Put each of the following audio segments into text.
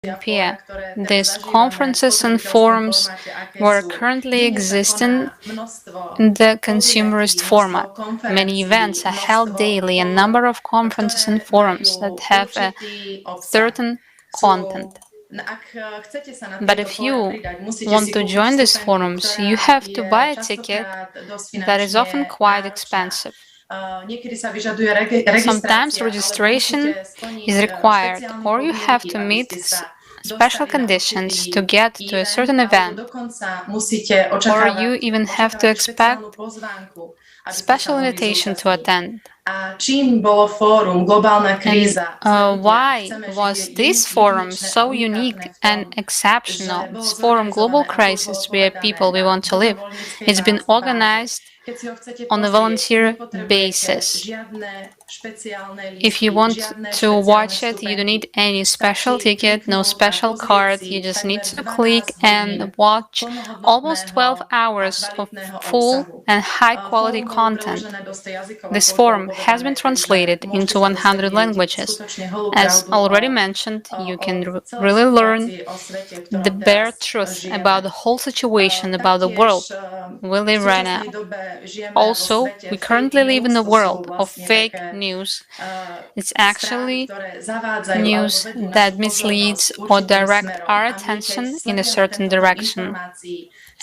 compare these conferences and forums were currently existing in the consumerist format. Many events are held daily, a number of conferences and forums that have a certain content. But if you want to join these forums, you have to buy a ticket that is often quite expensive. Sometimes registration is required, or you have to meet special conditions to get to a certain event, or you even have to expect special invitation to attend. And why was this forum so unique and exceptional? This forum, Global Crisis, We Are People, We Want to Live, it's been organized on a volunteer basis. If you want to watch it, you don't need any special ticket, no special card. You just need to click and watch almost 12 hours of full and high-quality content. This forum has been translated into 100 languages. As already mentioned, you can really learn the bare truth about the whole situation, about the world we live right now. Also, we currently live in a world of fake news. It's actually news that misleads or direct our attention in a certain direction.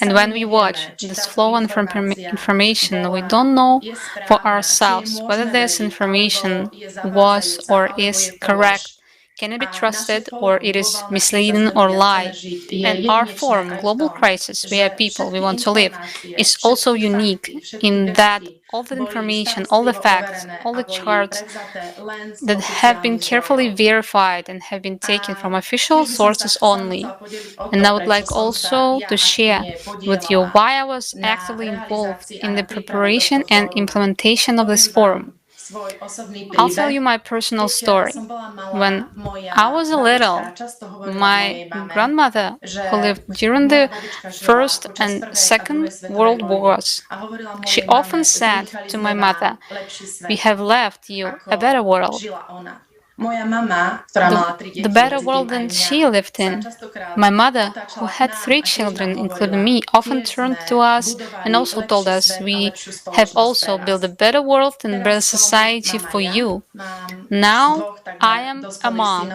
And when we watch this flow of information, we don't know for ourselves whether this information was or is correct, can it be trusted, or it is misleading or lie. And our forum, Global Crisis, We Are People, We Want to Live, is also unique in that all the information, all the facts, all the charts that have been carefully verified and have been taken from official sources only. And I would like also to share with you why I was actively involved in the preparation and implementation of this forum. I'll tell you my personal story. When I was a little, my grandmother, who lived during the First and Second World Wars, she often said to my mother, "We have left you a better world." The better world than she lived in. My mother, who had 3 children, including me, often turned to us and also told us, "We have also built a better world and better society for you." Now I am a mom.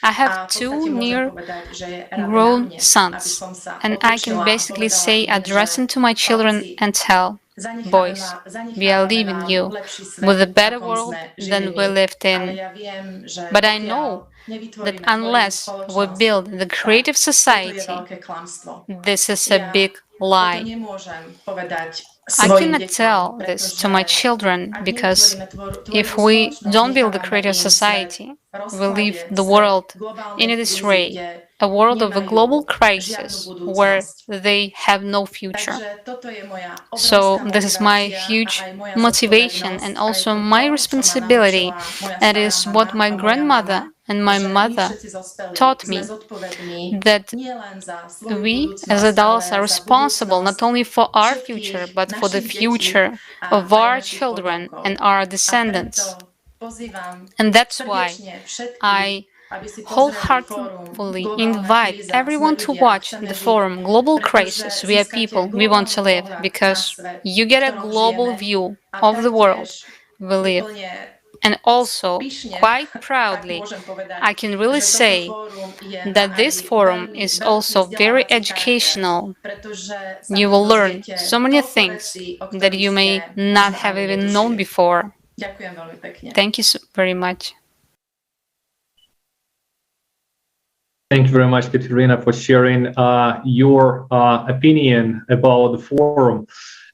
I have 2 near-grown sons, and I can basically say, addressing to my children and tell, "Boys, we are leaving you with a better world than we lived in." But I know that unless we build the creative society, this is a big lie. I cannot tell this to my children because if we don't build a creative society, we leave the world in a disarray, a world of a global crisis where they have no future. So this is my huge motivation and also my responsibility. That is what my grandmother and my mother taught me, that we as adults are responsible not only for our future, but for the future of our children and our descendants. And that's why I wholeheartedly invite everyone to watch the forum Global Crisis, We Are People, We Want to Live, because you get a global view of the world we live. And also, quite proudly, I can really say that this forum is also very educational. You will learn so many things that you may not have even known before. Thank you very much. Thank you very much, Katarína, for sharing your opinion about the forum.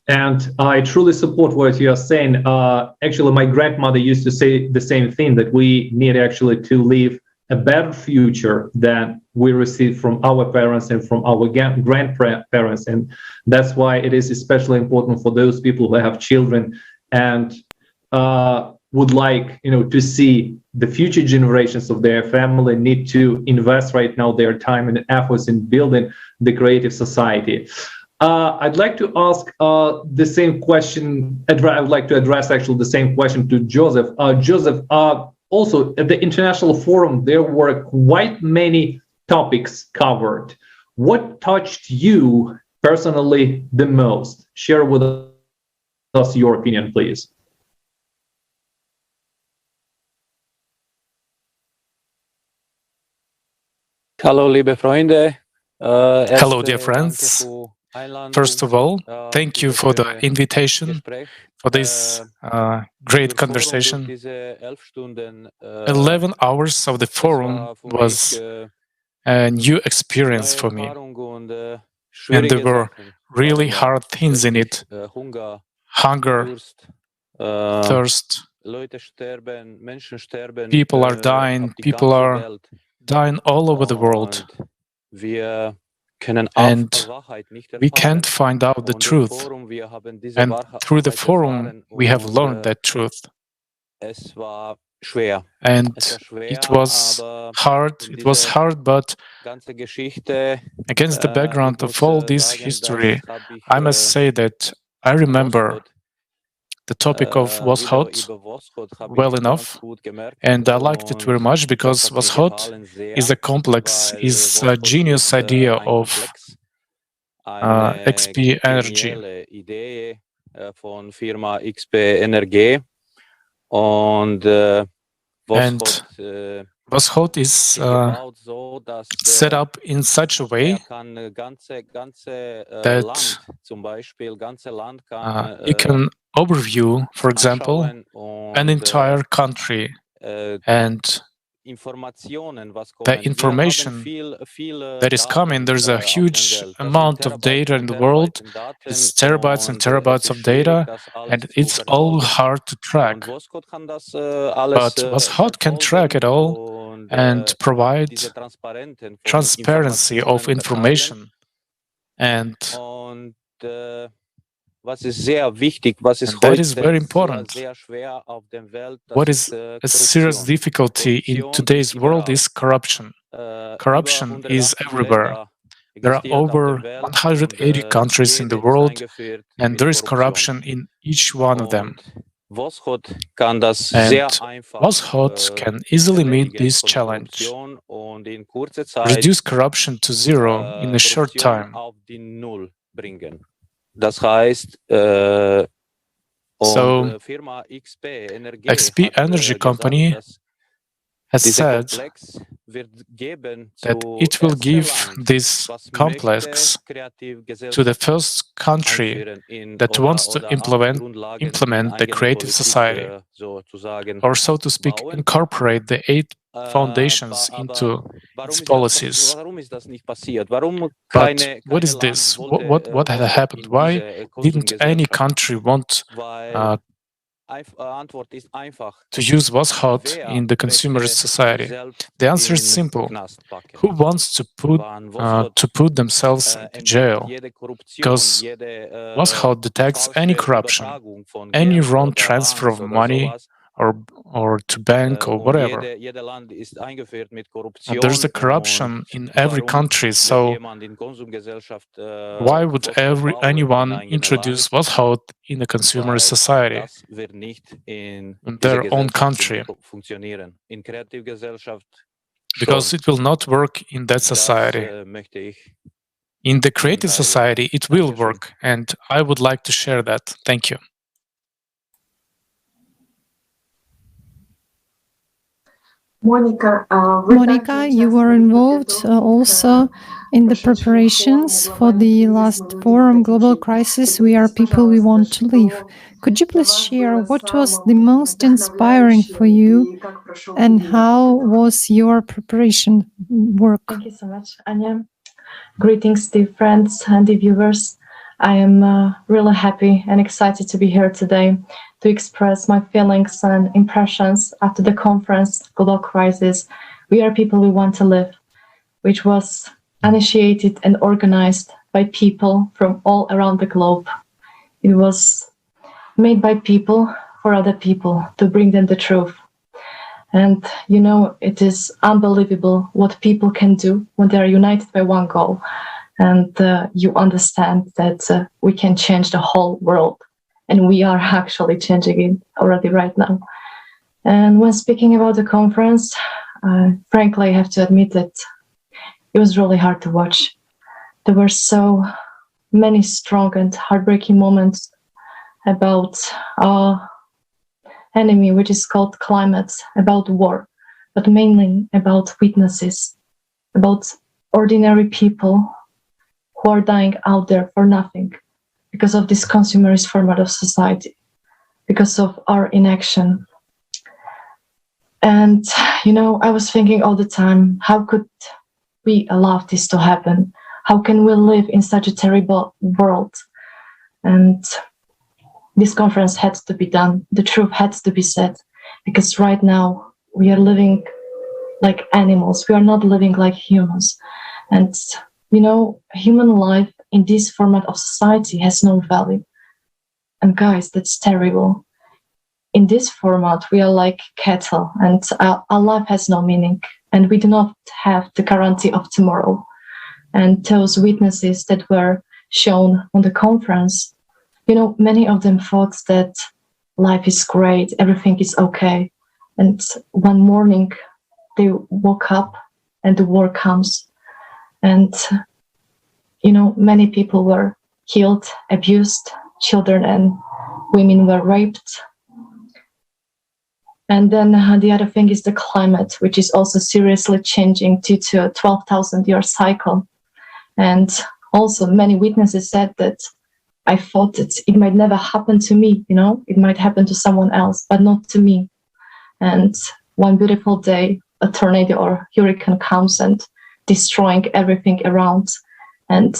And I truly support what you are saying. Actually, my grandmother used to say the same thing, that we need actually to live a better future than we received from our parents and from our grandparents. And that's why it is especially important for those people who have children and would like, to see the future generations of their family need to invest right now their time and efforts in building the creative society. I'd like to ask the same question. I would like to address actually the same question to Josip. Josip, also at the International Forum, there were quite many topics covered. What touched you personally the most? Share with us your opinion, please. Hello, liebe Freunde. Hello, dear friends. First of all, thank you for the invitation for this great conversation. 11 hours of the forum was a new experience for me, and there were really hard things in it: hunger, thirst. People are dying all over the world, and we can't find out the truth. And through the forum, we have learned that truth. And it was hard, but against the background of all this history, I must say that I remember the topic of was hot well enough, and I liked it very much because was hot is a complex, is a genius idea of XP Energy. And was hot is set up in such a way that you can overview, for example, an entire country, and the information that is coming, there's a huge amount of data in the world. It's terabytes and terabytes of data, and it's all hard to track. But WasHot can track it all and provide transparency of information. And that is very important. What is a serious difficulty in today's world is corruption. Corruption is everywhere. There are over 180 countries in the world, and there is corruption in each one of them. And WasHot can easily meet this challenge, reduce corruption to zero in a short time. So, XP Energy Company has said that it will give this complex to the first country that wants to implement the creative society, or so to speak, incorporate the 8 foundations into its policies. But what is this? What had happened? Why didn't any country want to use WasHot in the consumerist society? The answer is simple. Who wants to put themselves into jail? Because WasHot detects any corruption, any wrong transfer of money or to bank or whatever. And there's a corruption in every country, so why would anyone introduce WasHot in a consumer society in their own country? Because it will not work in that society. In the creative society, it will work, and I would like to share that. Thank you. Monika, you were involved also in the preparations for the last forum, Global Crisis, We Are People We Want to Live. Could you please share what was the most inspiring for you and how was your preparation work? Thank you so much, Anya. Greetings, dear friends and dear viewers. I am really happy and excited to be here today to express my feelings and impressions after the conference Global Crisis, We Are People We Want to Live, which was initiated and organized by people from all around the globe. It was made by people for other people to bring them the truth. And, you know, it is unbelievable what people can do when they are united by one goal. And you understand that we can change the whole world. And we are actually changing it already right now. And when speaking about the conference, frankly, I have to admit that it was really hard to watch. There were so many strong and heartbreaking moments about our enemy, which is called climate, about war, but mainly about witnesses, about ordinary people who are dying out there for nothing because of this consumerist format of society, because of our inaction. And, I was thinking all the time, how could we allow this to happen? How can we live in such a terrible world? And this conference had to be done. The truth had to be said, because right now we are living like animals. We are not living like humans. And, human life in this format of society has no value. And guys, that's terrible. In this format, we are like cattle, and our life has no meaning, and we do not have the guarantee of tomorrow. And those witnesses that were shown on the conference, many of them thought that life is great, everything is okay. And one morning, they woke up and the war comes. And, many people were killed, abused, children and women were raped. And then the other thing is the climate, which is also seriously changing due to a 12,000-year cycle. And also many witnesses said that I thought that it might never happen to me, it might happen to someone else, but not to me. And one beautiful day, a tornado or hurricane comes and destroying everything around. And,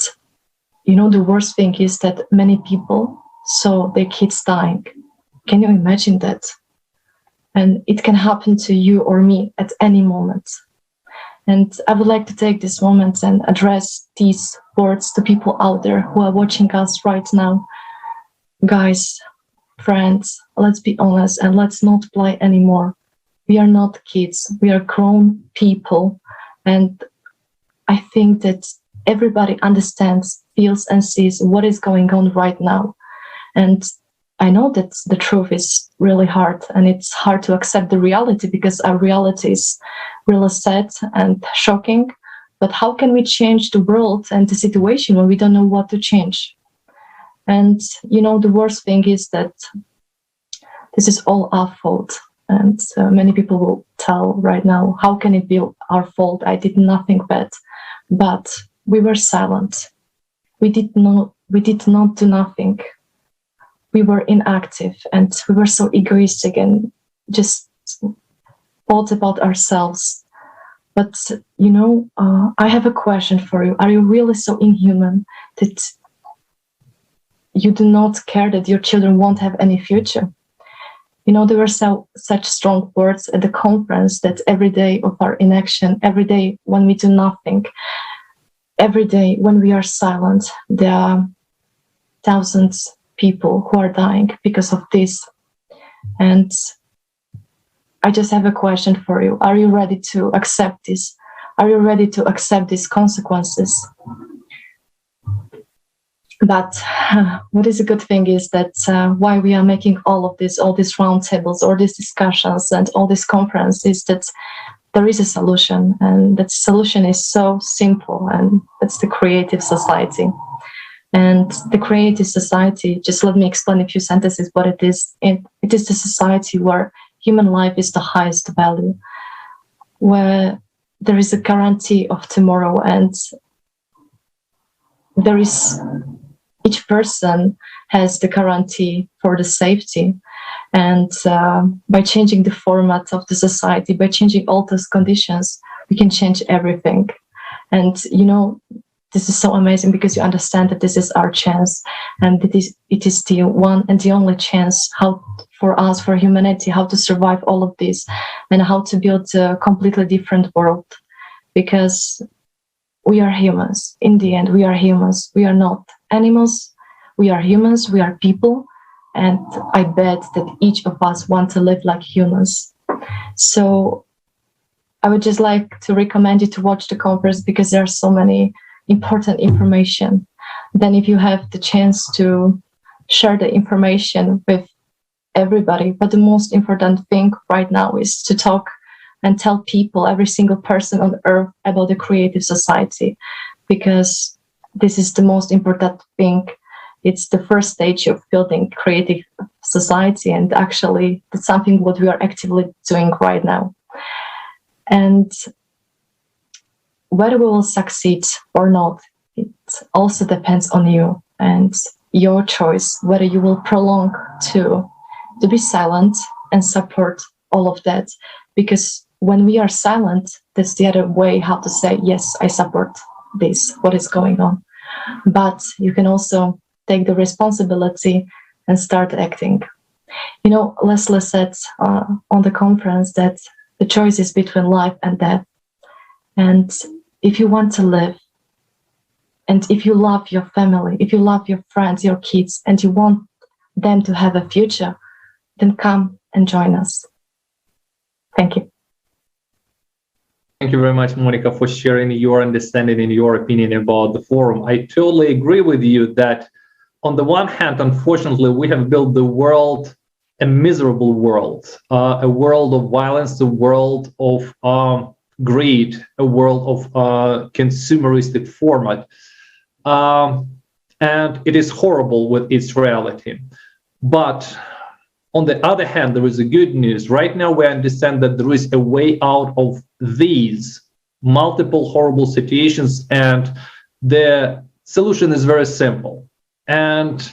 the worst thing is that many people saw their kids dying. Can you imagine that? And it can happen to you or me at any moment. And I would like to take this moment and address these words to people out there who are watching us right now. Guys, friends, let's be honest and let's not play anymore. We are not kids, we are grown people. And I think that everybody understands, feels and sees what is going on right now. And I know that the truth is really hard and it's hard to accept the reality because our reality is really sad and shocking. But how can we change the world and the situation when we don't know what to change? And, the worst thing is that this is all our fault. And many people will tell right now, how can it be our fault? I did nothing bad. But we were silent. We did not do nothing. We were inactive and we were so egoistic and just thought about ourselves. But, I have a question for you. Are you really so inhuman that you do not care that your children won't have any future? There were such strong words at the conference that every day of our inaction, every day when we do nothing, every day when we are silent, there are thousands of people who are dying because of this. And I just have a question for you. Are you ready to accept this? Are you ready to accept these consequences? But what is a good thing is that why we are making all these roundtables, all these discussions and all this conference is that there is a solution, and that solution is so simple, and that's the creative society. And the creative society, just let me explain a few sentences what it is. It is the society where human life is the highest value, where there is a guarantee of tomorrow, and there is each person has the guarantee for the safety. And by changing the format of the society, by changing all those conditions, we can change everything. And this is so amazing because you understand that this is our chance, and it is the one and the only chance how for us, for humanity, how to survive all of this and how to build a completely different world. Because we are humans. In the end, we are humans. We are not animals. We are humans. We are people. And I bet that each of us want to live like humans. So I would just like to recommend you to watch the conference because there are so many important information. Then if you have the chance to share the information with everybody, but the most important thing right now is to talk and tell people, every single person on earth, about the creative society, because this is the most important thing. It's the first stage of building creative society, and actually it's something what we are actively doing right now. And whether we will succeed or not, it also depends on you and your choice, whether you will prolong to be silent and support all of that. Because when we are silent, that's the other way how to say, yes, I support this, what is going on. But you can also take the responsibility and start acting. You know, Leslie said on the conference that the choice is between life and death. And if you want to live, and if you love your family, if you love your friends, your kids, and you want them to have a future, then come and join us. Thank you. Thank you very much, Monika, for sharing your understanding and your opinion about the forum. I totally agree with you that on the one hand, unfortunately, we have built the world a miserable world, a world of violence, a world of greed, a world of consumeristic format. And it is horrible with its reality. But on the other hand, there is a good news. Right now, we understand that there is a way out of these multiple horrible situations, and the solution is very simple. And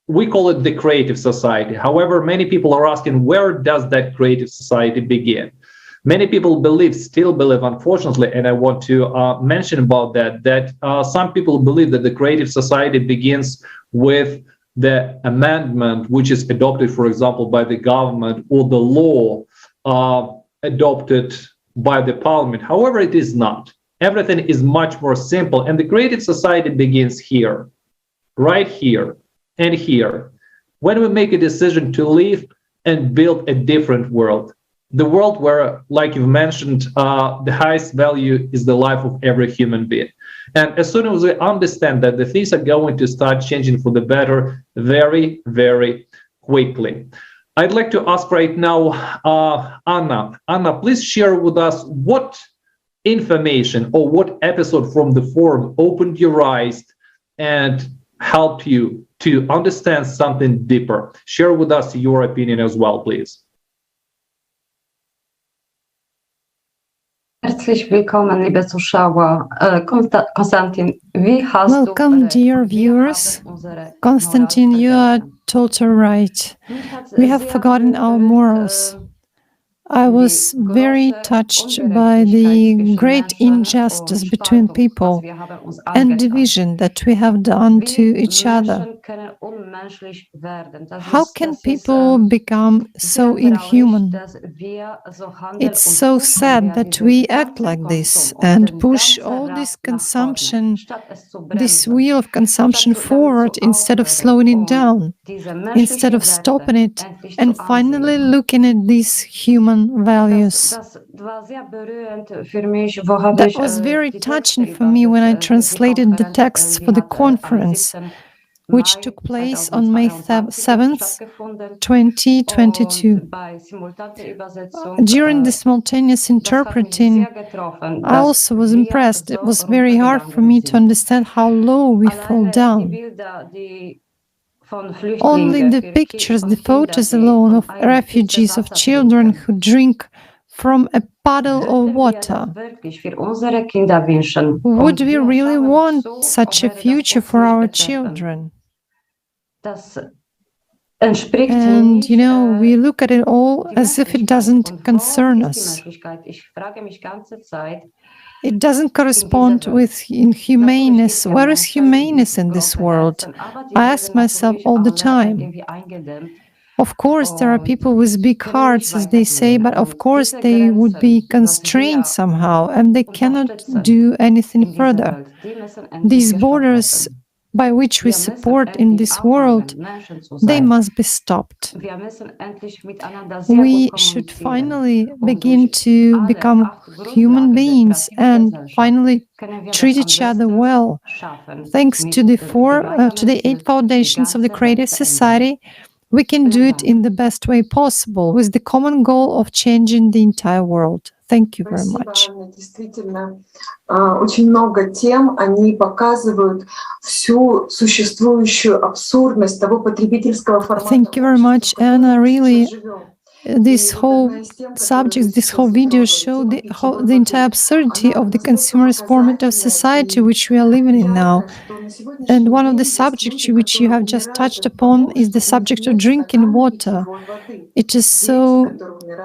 we call it the creative society. However, many people are asking, where does that creative society begin? Many people still believe, unfortunately, and I want to mention about that some people believe that the creative society begins with the amendment, which is adopted, for example, by the government, or the law adopted by the parliament. However, it is not. Everything is much more simple, and the creative society begins here, right here and here. When we make a decision to live and build a different world, the world where, like you've mentioned, the highest value is the life of every human being. And as soon as we understand that, the things are going to start changing for the better very, very quickly. I'd like to ask right now, Anna. Anna, please share with us what information or what episode from the forum opened your eyes and helped you to understand something deeper. Share with us your opinion as well, please. Welcome, dear viewers. Konstantin, you are totally right. We have forgotten our morals. I was very touched by the great injustice between people and division that we have done to each other. How can people become so inhuman? It's so sad that we act like this and push all this consumption, this wheel of consumption forward instead of slowing it down, instead of stopping it and finally looking at these human values. That was very touching for me when I translated the texts for the conference, which took place on May 7th, 2022. During the simultaneous interpreting, I also was impressed. It was very hard for me to understand how low we fall down. Only the pictures, the photos alone of refugees, of children who drink from a puddle of water. Would we really want such a future for our children? And, you know, we look at it all as if it doesn't concern us. It doesn't correspond with inhumaneness. Where is humaneness in this world? I ask myself all the time. Of course, there are people with big hearts, as they say, but of course they would be constrained somehow, and they cannot do anything further. These borders by which we support in this world, they must be stopped. We should finally begin to become human beings and finally treat each other well. Thanks to the 8 foundations of the Creative Society, we can do it in the best way possible with the common goal of changing the entire world. Thank you very much. Очень много тем, они показывают всю существующую абсурдность того потребительского формата. Thank you very much, Anna. Really, this whole subject, this whole video show the entire absurdity of the consumerist format of society which we are living in now. And one of the subjects which you have just touched upon is the subject of drinking water. It is so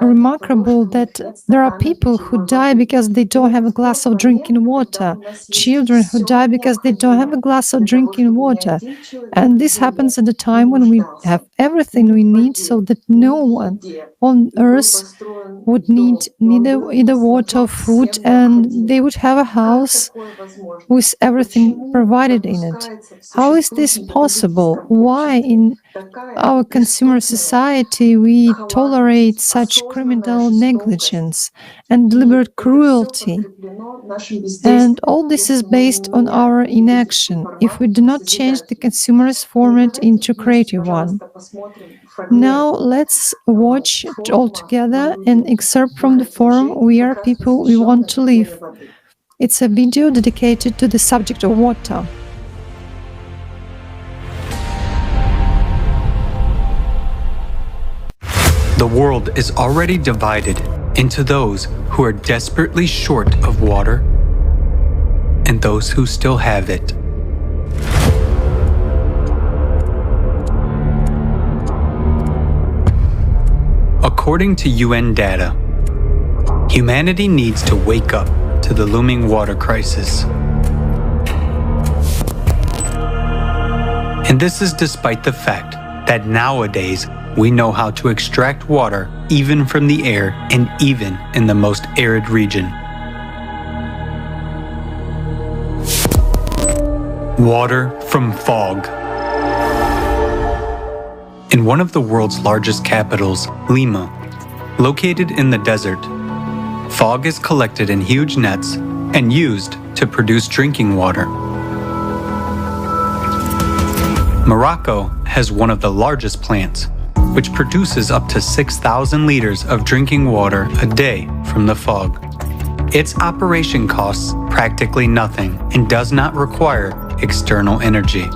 remarkable that there are people who die because they don't have a glass of drinking water, children who die because they don't have a glass of drinking water. And this happens at a time when we have everything we need so that no one on earth would need either water or food, and they would have a house with everything provided in it. How is this possible? Why in our consumer society we tolerate such criminal negligence and deliberate cruelty? And all this is based on our inaction if we do not change the consumerist format into creative one. Now let's watch it all together an excerpt from the forum We Are People We Want to Live. It's a video dedicated to the subject of water. The world is already divided into those who are desperately short of water and those who still have it. According to UN data, humanity needs to wake up to the looming water crisis. And this is despite the fact that nowadays we know how to extract water even from the air and even in the most arid region. Water from fog. In one of the world's largest capitals, Lima, located in the desert, fog is collected in huge nets and used to produce drinking water. Morocco has one of the largest plants, which produces up to 6,000 liters of drinking water a day from the fog. Its operation costs practically nothing and does not require external energy.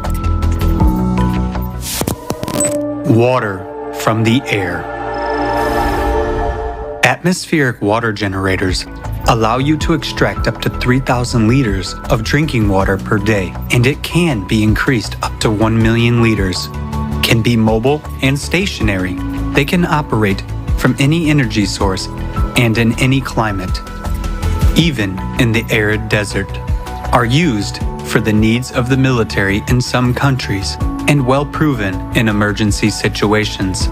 Water from the air. Atmospheric water generators allow you to extract up to 3,000 liters of drinking water per day, and it can be increased up to 1 million liters. Can be mobile and stationary. They can operate from any energy source and in any climate, even in the arid desert, are used for the needs of the military in some countries and well proven in emergency situations.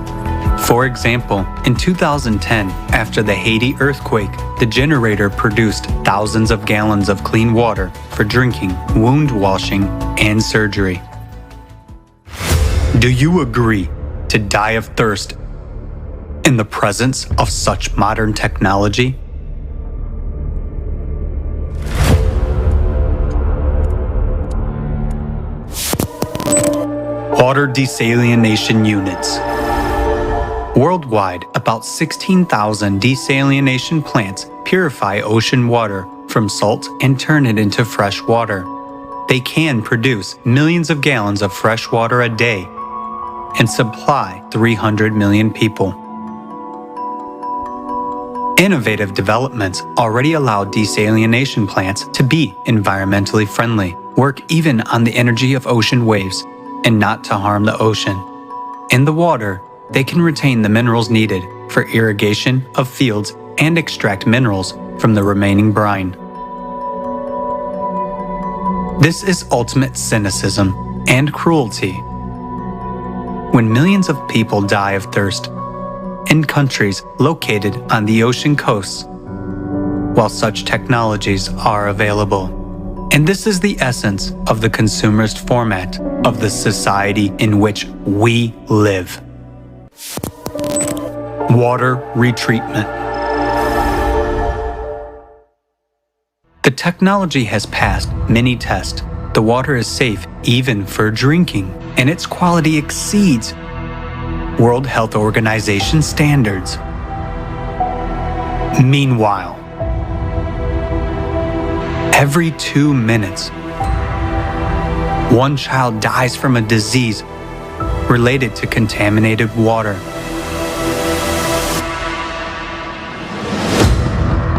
For example, in 2010, after the Haiti earthquake, the generator produced thousands of gallons of clean water for drinking, wound washing, and surgery. Do you agree to die of thirst in the presence of such modern technology? Water desalination units. Worldwide, about 16,000 desalination plants purify ocean water from salt and turn it into fresh water. They can produce millions of gallons of fresh water a day and supply 300 million people. Innovative developments already allow desalination plants to be environmentally friendly, work even on the energy of ocean waves, and not to harm the ocean. In the water, they can retain the minerals needed for irrigation of fields and extract minerals from the remaining brine. This is ultimate cynicism and cruelty. When millions of people die of thirst in countries located on the ocean coasts, while such technologies are available. And this is the essence of the consumerist format of the society in which we live. Water retreatment. The technology has passed many tests. The water is safe even for drinking, and its quality exceeds World Health Organization standards. Meanwhile, Every 2 minutes, one child dies from a disease related to contaminated water.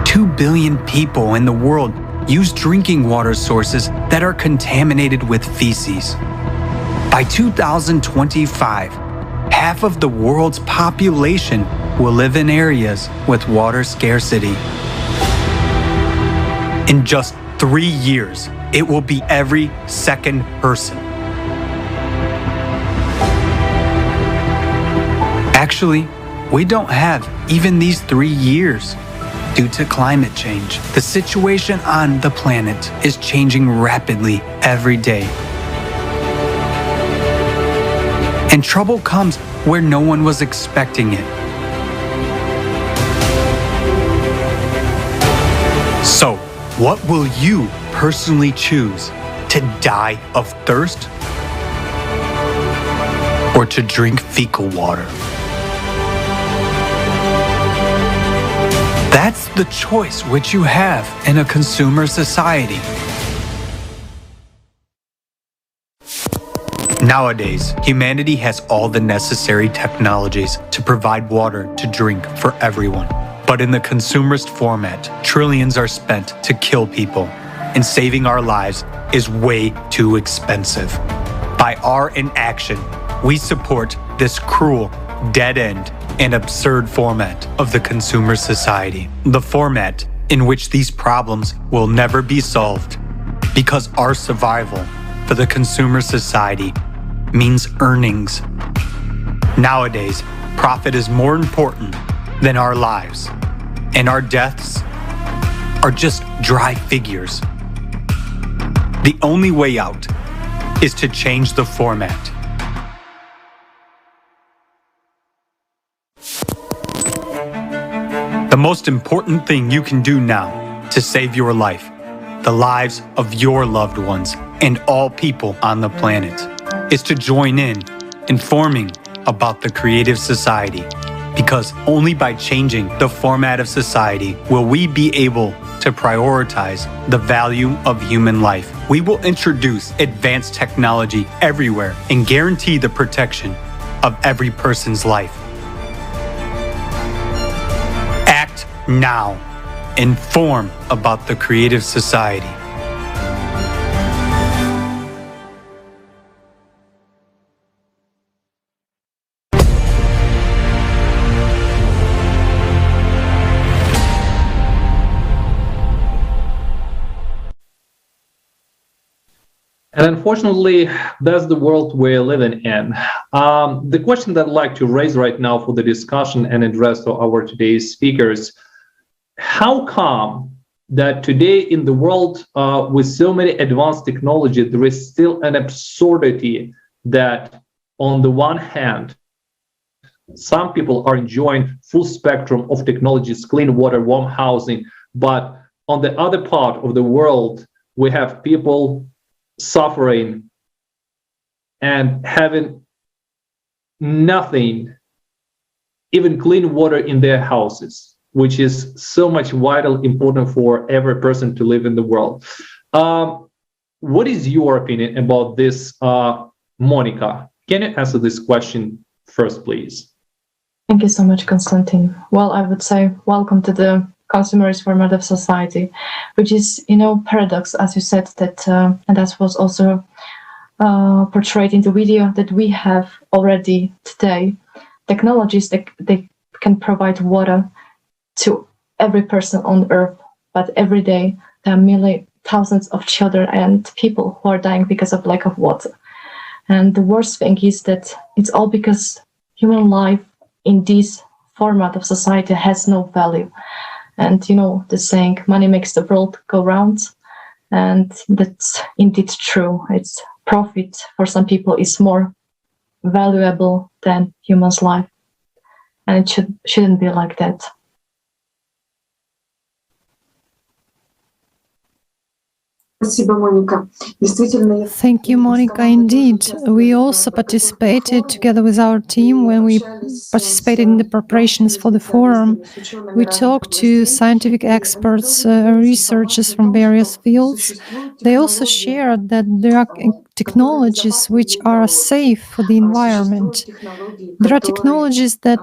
2 billion people in the world use drinking water sources that are contaminated with feces. By 2025, half of the world's population will live in areas with water scarcity. In just 3 years, it will be every second person. Actually, we don't have even these 3 years. Due to climate change, the situation on the planet is changing rapidly every day. And trouble comes where no one was expecting it. So, what will you personally choose? To die of thirst? Or to drink fecal water? That's the choice which you have in a consumer society. Nowadays, humanity has all the necessary technologies to provide water to drink for everyone. But in the consumerist format, trillions are spent to kill people, and saving our lives is way too expensive. By our inaction, we support this cruel, dead-end, and absurd format of the consumer society. The format in which these problems will never be solved, because our survival for the consumer society means earnings. Nowadays, profit is more important than our lives, and our deaths are just dry figures. The only way out is to change the format. The most important thing you can do now to save your life, the lives of your loved ones, and all people on the planet, is to join in informing about the creative society. Because only by changing the format of society will we be able to prioritize the value of human life. We will introduce advanced technology everywhere and guarantee the protection of every person's life. Act now. Inform about the creative society. And unfortunately, that's the world we're living in. The question that I'd like to raise right now for the discussion and address to our today's speakers, how come that today in the world with so many advanced technology, there is still an absurdity that on the one hand, some people are enjoying full spectrum of technologies, clean water, warm housing, but on the other part of the world, we have people suffering and having nothing, even clean water in their houses, which is so much vital, important for every person to live in the world. What is your opinion about this, Monika? Can you answer this question first, please? Thank you so much, Konstantin. Well, I would say welcome to the consumerist format of society, which is, paradox, as you said, that and that was also portrayed in the video, that we have already today technologies that they can provide water to every person on earth, but every day there are thousands of children and people who are dying because of lack of water. And the worst thing is that it's all because human life in this format of society has no value. And the saying, money makes the world go round, and that's indeed true. It's profit for some people is more valuable than human's life, and it shouldn't be like that. Thank you, Monika. Indeed, we also participated together with our team when we participated in the preparations for the forum. We talked to scientific experts, researchers from various fields. They also shared that there are technologies which are safe for the environment. There are technologies that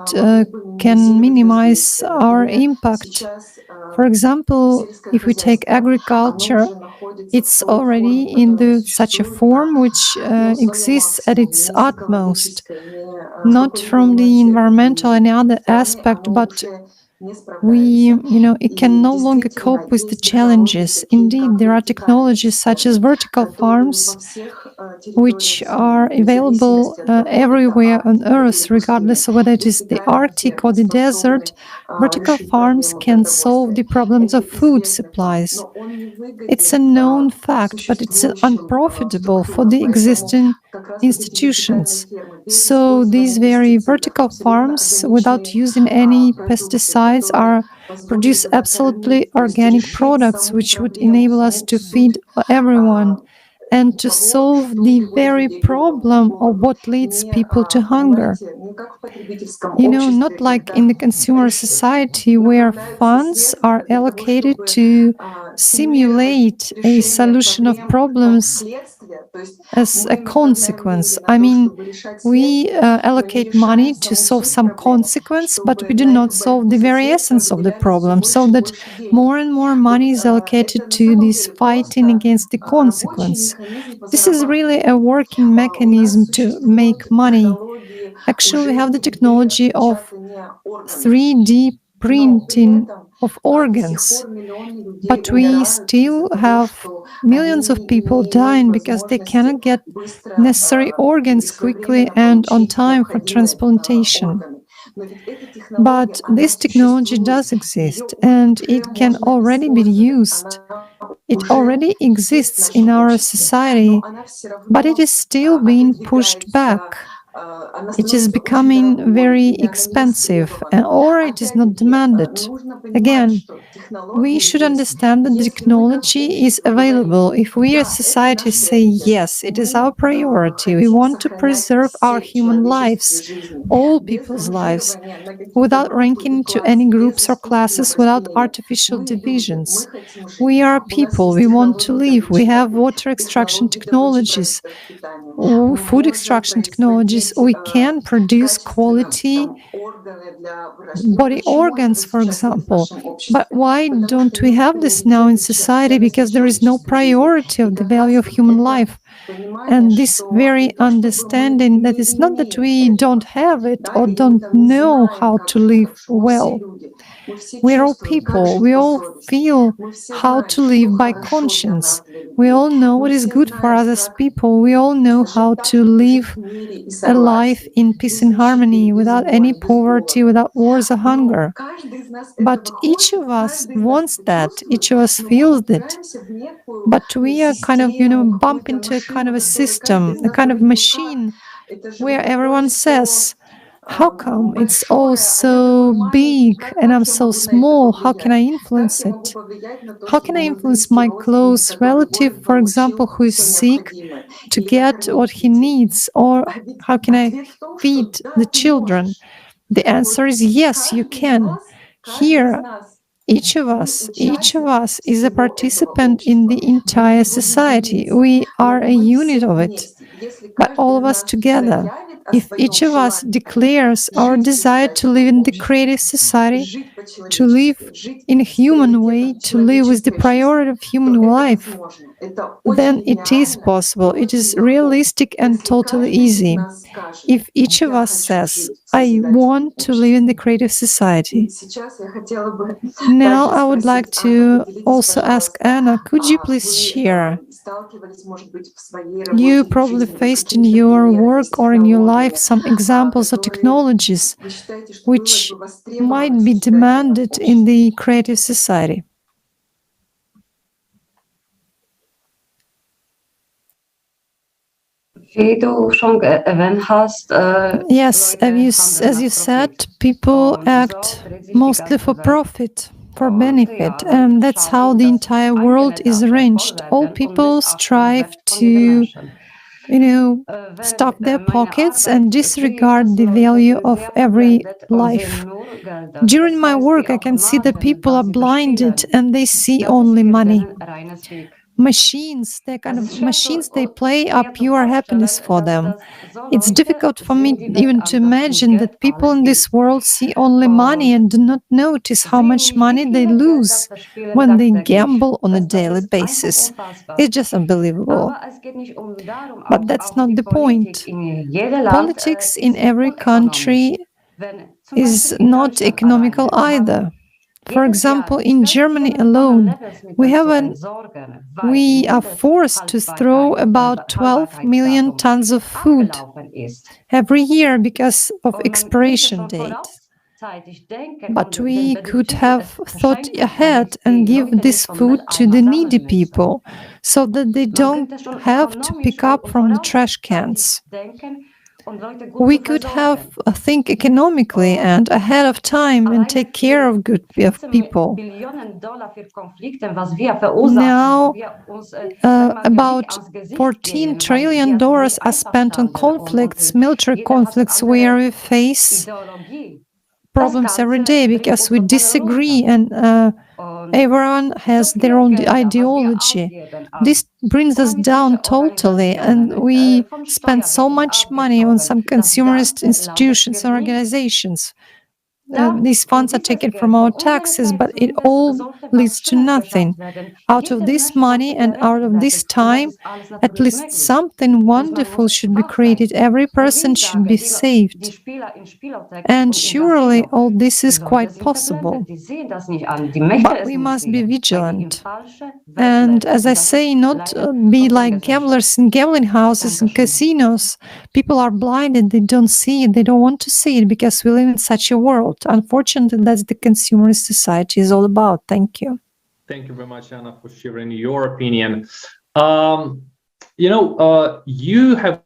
can minimize our impact. For example, if we take agriculture, it's already in such a form which exists at its utmost, not from the environmental and other aspect, but it can no longer cope with the challenges. Indeed, there are technologies such as vertical farms, which are available everywhere on Earth, regardless of whether it is the Arctic or the desert. Vertical farms can solve the problems of food supplies. It's a known fact, but it's unprofitable for the existing institutions. So these very vertical farms, without using any pesticides, produce absolutely organic products, which would enable us to feed everyone and to solve the very problem of what leads people to hunger. Not like in the consumer society where funds are allocated to simulate a solution of problems as a consequence. I mean, we allocate money to solve some consequence, but we do not solve the very essence of the problem, so that more and more money is allocated to this fighting against the consequence. This is really a working mechanism to make money. Actually, we have the technology of 3D printing of organs, but we still have millions of people dying because they cannot get necessary organs quickly and on time for transplantation. But this technology does exist, and it can already be used. It already exists in our society, but it is still being pushed back. It is becoming very expensive, or it is not demanded. Again, we should understand that the technology is available. If we as society say, yes, it is our priority, we want to preserve our human lives, all people's lives, without ranking to any groups or classes, without artificial divisions. We are people, we want to live, we have water extraction technologies, food extraction technologies, we can produce quality body organs, for example. But why don't we have this now in society? Because there is no priority of the value of human life. And this very understanding that it's not that we don't have it or don't know how to live well. We're all people. We all feel how to live by conscience. We all know what is good for us as people. We all know how to live a life in peace and harmony, without any poverty, without wars or hunger. But each of us wants that. Each of us feels it. But we are kind of, bump into a kind of a system, a kind of machine where everyone says, how come it's all so big and I'm so small? How can I influence it? How can I influence my close relative, for example, who is sick, to get what he needs? Or how can I feed the children? The answer is yes, you can. Here, each of us is a participant in the entire society. We are a unit of it, but all of us together. If each of us declares our desire to live in the creative society, to live in a human way, to live with the priority of human life, then it is possible. It is realistic and totally easy. If each of us says, I want to live in the creative society. Now I would like to also ask Anna, could you please share? You probably faced in your work or in your life some examples of technologies which might be demanded in the creative society. Yes, as you said, people act mostly for profit. for benefit, and that's how the entire world is arranged. All people strive to, stuff their pockets and disregard the value of every life. During my work, I can see that people are blinded and they see only money. Machines, they play are pure happiness for them. It's difficult for me even to imagine that people in this world see only money and do not notice how much money they lose when they gamble on a daily basis. It's just unbelievable. But that's not the point. Politics in every country is not economical either. For example, in Germany alone, we are forced to throw about 12 million tons of food every year because of expiration date. But we could have thought ahead and give this food to the needy people so that they don't have to pick up from the trash cans. We could have think economically and ahead of time and take care of people. Now, about $14 trillion are spent on conflicts, military conflicts, where we face problems every day because we disagree and everyone has their own ideology. This brings us down totally, and we spend so much money on some consumerist institutions and organizations. These funds are taken from our taxes, but it all leads to nothing. Out of this money and out of this time, at least something wonderful should be created. Every person should be saved. And surely all this is quite possible. But we must be vigilant. And as I say, not be like gamblers in gambling houses and casinos. People are blinded, they don't see it, they don't want to see it because we live in such a world. Unfortunately, that's the consumerist society is all about. Thank you. Thank you very much, Anna, for sharing your opinion. You have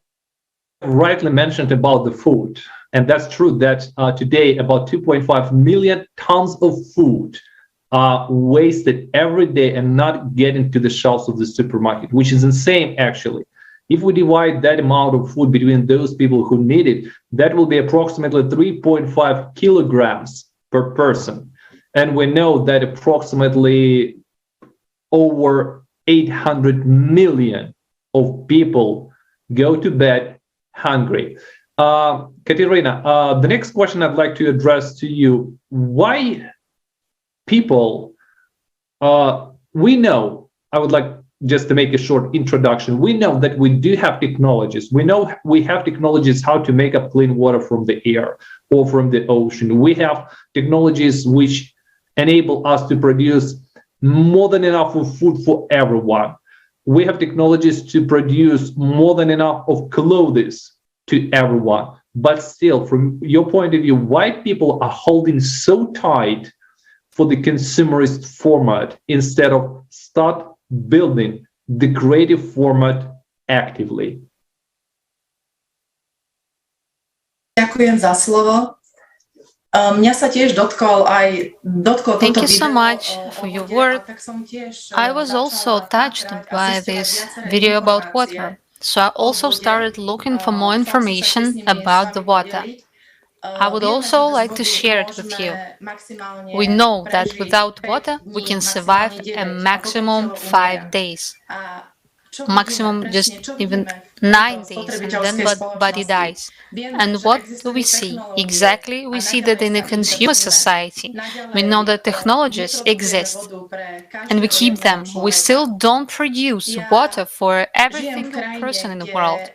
rightly mentioned about the food, and that's true that today about 2.5 million tons of food are wasted every day and not getting to the shelves of the supermarket, which is insane, actually. If we divide that amount of food between those people who need it, that will be approximately 3.5 kilograms per person. And we know that approximately over 800 million of people go to bed hungry. Katarína, the next question I'd like to address to you, why people, we know, I would like just to make a short introduction, we know that we do have technologies. We know we have technologies how to make up clean water from the air or from the ocean. We have technologies which enable us to produce more than enough of food for everyone. We have technologies to produce more than enough of clothes to everyone. But still, from your point of view, why people are holding so tight for the consumerist format instead of start building the creative format actively? Ďakujem za slovo. Mňa sa tiež dotkol Thank you so much for your word. I was also touched by this video about water, so I also started looking for more information about the water. I would also like to share it with you. We know that without water, we can survive a maximum 5 days. Maximum just even 9 days, and then body dies. And what do we see? Exactly, we see that in a consumer society, we know that technologies exist, and we keep them. We still don't produce water for every single person in the world.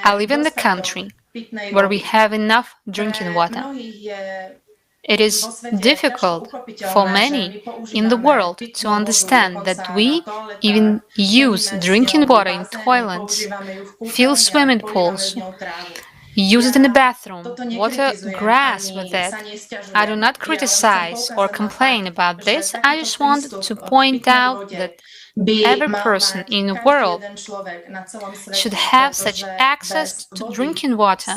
I live in the country where we have enough drinking water. It is difficult for many in the world to understand that we even use drinking water in toilets, fill swimming pools, Use it in the bathroom, water grass with it. I do not criticize or complain about this. I just want to point out that every person in the world should have such access to drinking water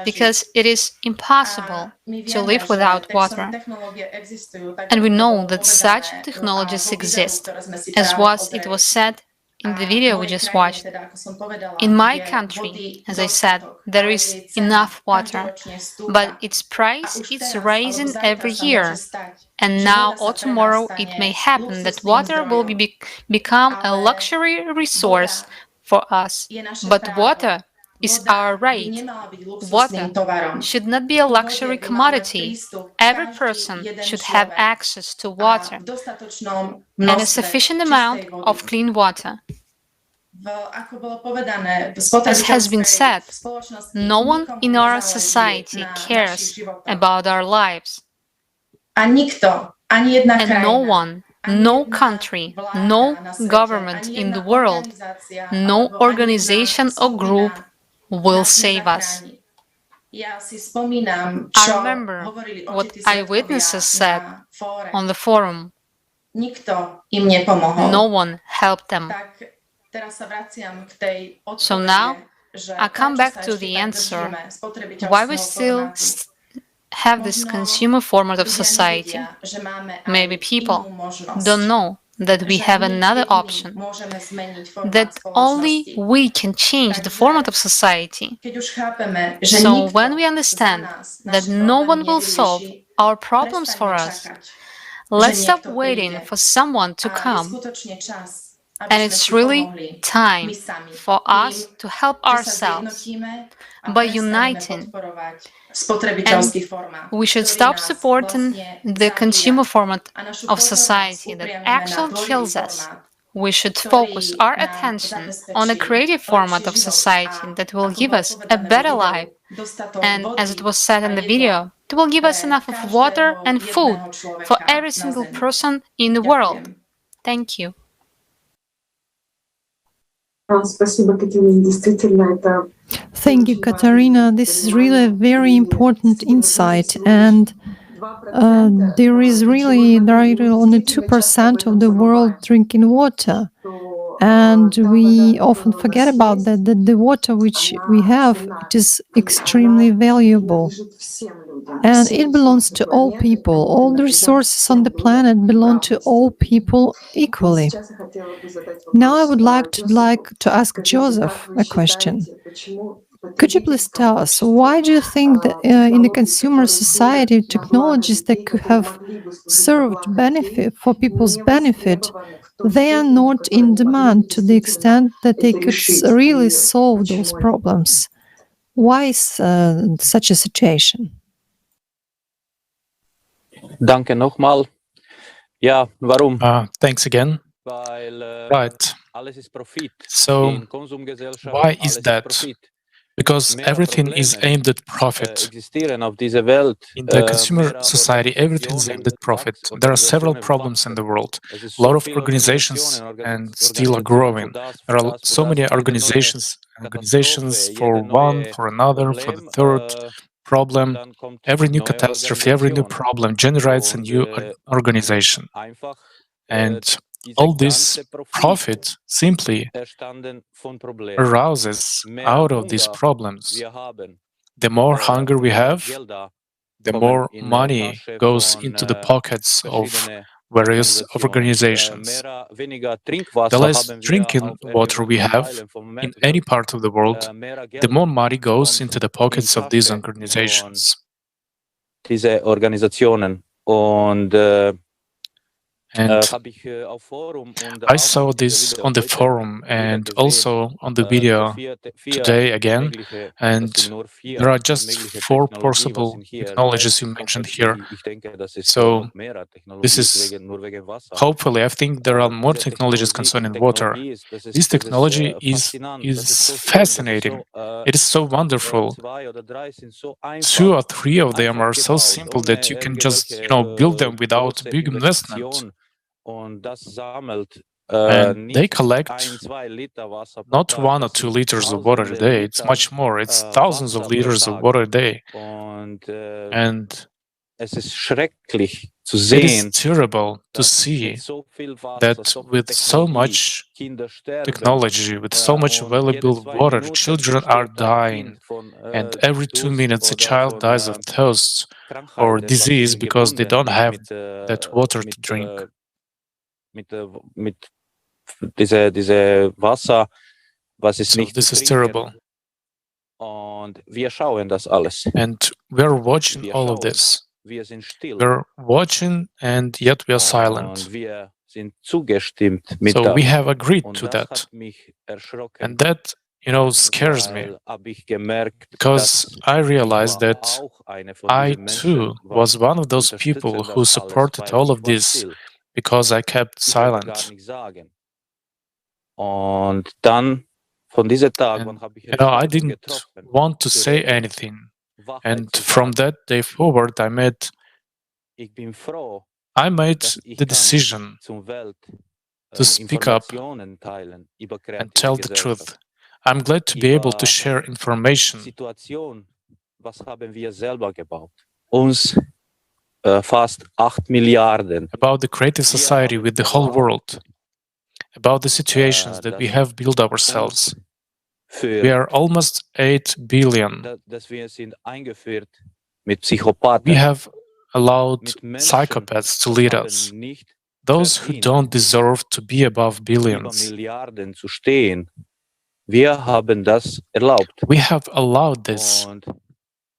because it is impossible to live without water. And we know that such technologies exist, as it was said in the video we just watched. In my country, as I said, there is enough water, but its price is rising every year. And now or tomorrow it may happen that water will become a luxury resource for us. But water is our right. Water should not be a luxury commodity. Every person should have access to water and a sufficient amount of clean water. As has been said, no one in our society cares about our lives. And no one, no country, no government in the world, no organization or group will save us. I remember what eyewitnesses said on the forum. No one helped them. So now I come back to the answer why we still have this consumer format of society. Maybe people don't know that we have another option, that only we can change the format of society. So when we understand that no one will solve our problems for us, let's stop waiting for someone to come. And it's really time for us to help ourselves by uniting. And we should stop supporting the consumer format of society that actually kills us. We should focus our attention on a creative format of society that will give us a better life. And as it was said in the video, it will give us enough of water and food for every single person in the world. Thank you. Thank you, Katarína. This is really a very important insight, and there are only 2% of the world drinking water, and we often forget about that the water which we have, it is extremely valuable, and it belongs to all people. All the resources on the planet belong to all people equally. Now I would like to ask Joseph a question. Could you please tell us, why do you think that in the consumer society, technologies that could have served benefit for people's benefit, they are not in demand to the extent that they could really solve those problems? Why is such a situation? Danke nochmal. Ja, warum? Thanks again. Right. So, why is that? Because everything is aimed at profit. In the consumer society, everything is aimed at profit. There are several problems in the world. A lot of organizations and still are growing. There are so many organizations for one, for another, for the third problem. Every new catastrophe, every new problem generates a new organization. And all this profit simply arises out of these problems. The more hunger we have, the more money goes into the pockets of various organizations. The less drinking water we have in any part of the world, the more money goes into the pockets of these organizations. And I saw this on the forum and also on the video today again, and there are just 4 possible technologies you mentioned here. So this is, hopefully, I think there are more technologies concerning water. This technology is fascinating. It is so wonderful. 2 or 3 of them are so simple that you can just, build them without big investment. And they collect not 1 or 2 liters of water a day, it's much more, it's thousands of liters of water a day. And it is terrible to see that with so much technology, with so much available water, children are dying, and every 2 minutes a child dies of thirst or disease because they don't have that water to drink. Diese Wasser, was ist So nicht this zu is trinken. terrible. Und wir schauen das alles. And we're watching all of this. Wir sind still. We're watching and yet we are silent. Und wir sind zugestimmt mit So we das. have agreed Und to das that. hat mich erschrocken. And that, scares me, Weil hab ich gemerkt, because dass I realized ich war that auch eine von I diesen Menschen, too was one of those unterstützen people das who alles, supported weil all ich of war this still. because I kept Ich wollte gar silent. nichts sagen. Und dann von diesem Tag, And wann habe ich I Entscheidung didn't getroffen, want to zu say reden, anything. Wahrheit And zu from sagen. that day forward, Ich bin froh, I made dass ich the kann decision zum Welt to speak up Informationen teilen über and kreative tell the Gesellschaft. truth. I'm glad to be able to Über share information Situation, was haben wir selber gebaut? Uns fast 8 Milliarden. about the creative society with the whole world, about the situations that we have built ourselves. We are almost 8 billion. Dass wir sind eingeführt mit Psychopathen. We have allowed mit Menschen, psychopaths to lead haben us, nicht those who verdient, don't deserve to be above über billions. Milliarden zu stehen. Wir haben das erlaubt. We have allowed this, Und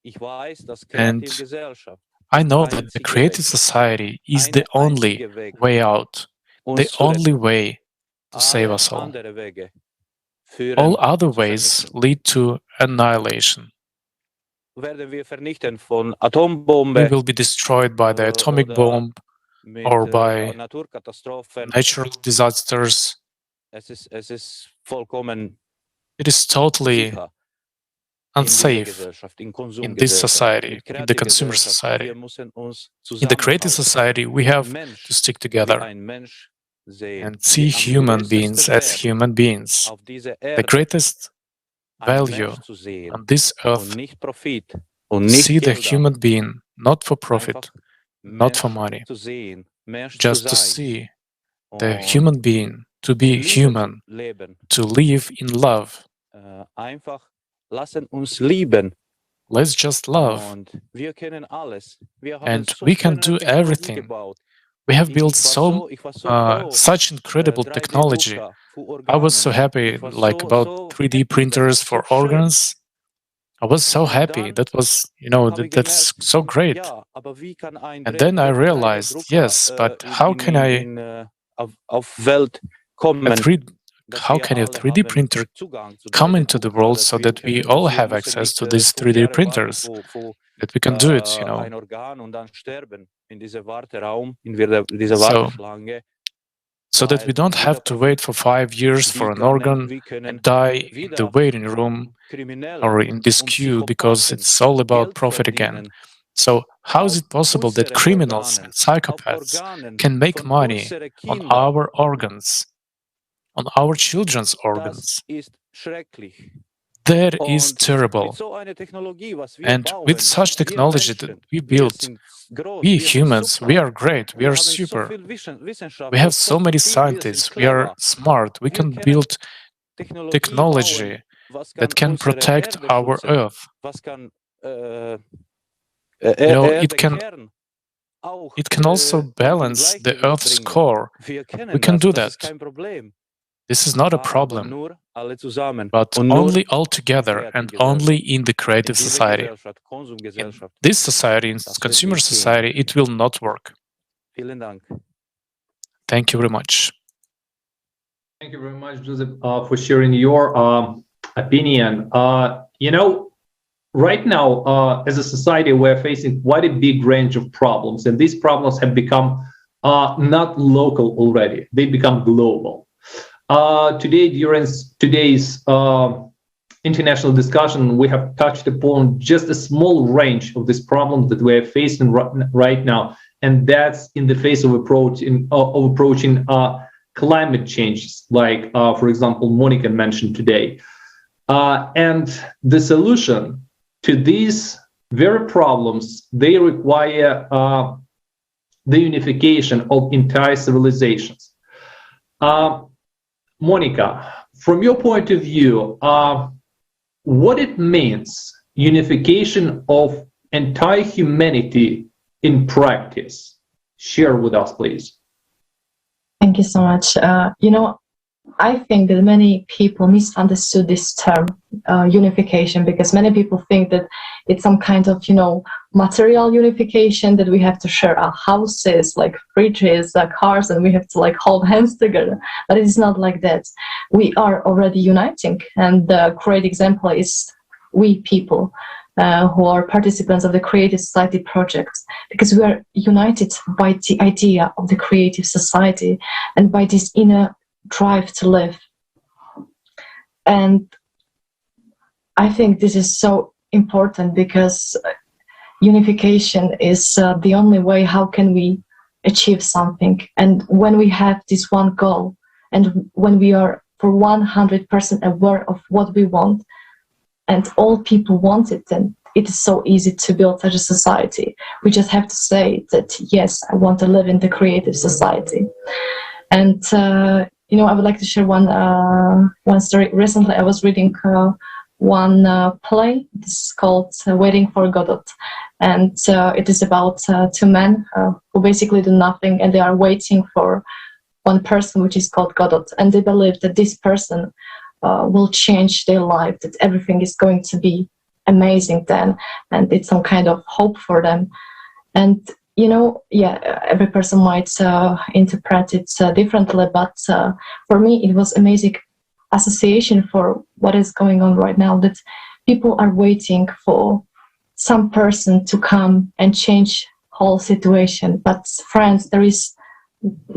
ich weiß, dass and kreative Gesellschaft I know der that the einzige creative Weg, society is eine the only einzige Weg, way out, uns the zu only retten. way to save Alle us all. andere Wege führen All other zu ways Vernichtung. lead to annihilation. Werden wir vernichten von We Atombombe will be destroyed by the atomic oder bomb mit or by Naturkatastrophen. natural disasters. Es ist vollkommen It is totally sicher in dieser unsafe Gesellschaft, in in this Konsumgesellschaft, society, in in the kreative consumer Gesellschaft. society. Wir müssen uns In the creative zusammenhalten. society, we have Mensch to stick wie together ein Mensch sehen. and see Die am human größten beings as Wert human beings. auf dieser The Erde, greatest einen value Mensch zu sehen on this und earth, nicht Profit und nicht see the Gelder. human being, not for profit, Einfach not for Mensch money, zu sehen, Mensch just zu to sein see the und human being, to in be Liebe zu human, leben. to live in love. Einfach lassen uns lieben. Let's just love. Und wir können alles. Wir haben And so we can schöne do Technologie everything. gebaut. We have Ich built war so froh. such incredible technology. 3D-Drucker für I was so Organe. happy, Ich war like about so 3D happy, das printers ist so for schön. organs. I was so Und happy. dann That was, habe ich that's gemerkt, so great. ja, aber wie kann ein And then I 3D realized, 3D-Drucker yes, but how can I, auf Welt kommen, dass how wir can a alle 3D haben printer Zugang zu come 3D into the Drucker, world dass so wir that we können, all wir have müssen access nicht to these 5 3D Jahre warten printers, für that we can do it, ein Organ und dann sterben in diesem Warteraum, in dieser So, Warteschlange, so that we weil don't jeder have to wait for 5 years for an organ wir können and die in the wieder waiting room Kriminellen or in this und queue because Psychopathen it's all about Geld profit again. verdienen So how is auf it possible that unseren criminals Organen, and auf psychopaths Organen can make von money unseren on Kindern. our organs, on our children's Das organs? ist schrecklich. That is Und terrible. mit so einer Technologie, was wir And with bauen, such wir technology that Menschen, we wir built, sind groß, we wir sind humans, we super. are great, we Wir are haben so super. viel We Wissenschaftler, have so many wir sind scientists, we are clever. smart, we Wir can können build Technologie bauen, technology was kann that can unsere protect Erde our schützen, earth. was kann It can Erdekern auch it can also ins balance the Gleichgewicht Earth's bringen. core. Wir We können can do das ist that. kein Problem. This is not a Aber problem, nur alle zusammen but und nur only all in together kreativer and only Gesellschaft. in the In creative dieser society. Gesellschaft, In Konsumgesellschaft, this society, in das wird consumer nicht gehen. society, it will not work. Vielen Dank. Thank you very much. Thank you very much, Josip, for sharing your opinion. Right now, as a society, we're facing quite a big range of problems, and these problems have become not local already. They become global. Today, during today's international discussion, we have touched upon just a small range of these problems that we are facing right now, and that's in the face of approaching climate changes, like, for example, Monika mentioned today. And the solution to these very problems, they require the unification of entire civilizations. Monika, from your point of view, what it means, unification of entire humanity in practice? Share with us, please. Thank you so much. I think that many people misunderstood this term, unification, because many people think that it's some kind of, material unification, that we have to share our houses, like fridges, cars, and we have to like hold hands together. But it is not like that. We are already uniting, and the great example is we people who are participants of the Creative Society project, because we are united by the idea of the creative society and by this inner drive to live. And I think this is so important, because unification is the only way how can we achieve something. And when we have this one goal, and when we are for 100% aware of what we want, and all people want it, then it is so easy to build such a society. We just have to say that, yes, I want to live in the creative society. And I would like to share one story. Recently, I was reading one play. It's called Waiting for Godot. And it is about two men who basically do nothing, and they are waiting for one person, which is called Godot. And they believe that this person will change their life, that everything is going to be amazing then, and it's some kind of hope for them. And every person might interpret it differently, but for me it was amazing association for what is going on right now, that people are waiting for some person to come and change whole situation. But friends,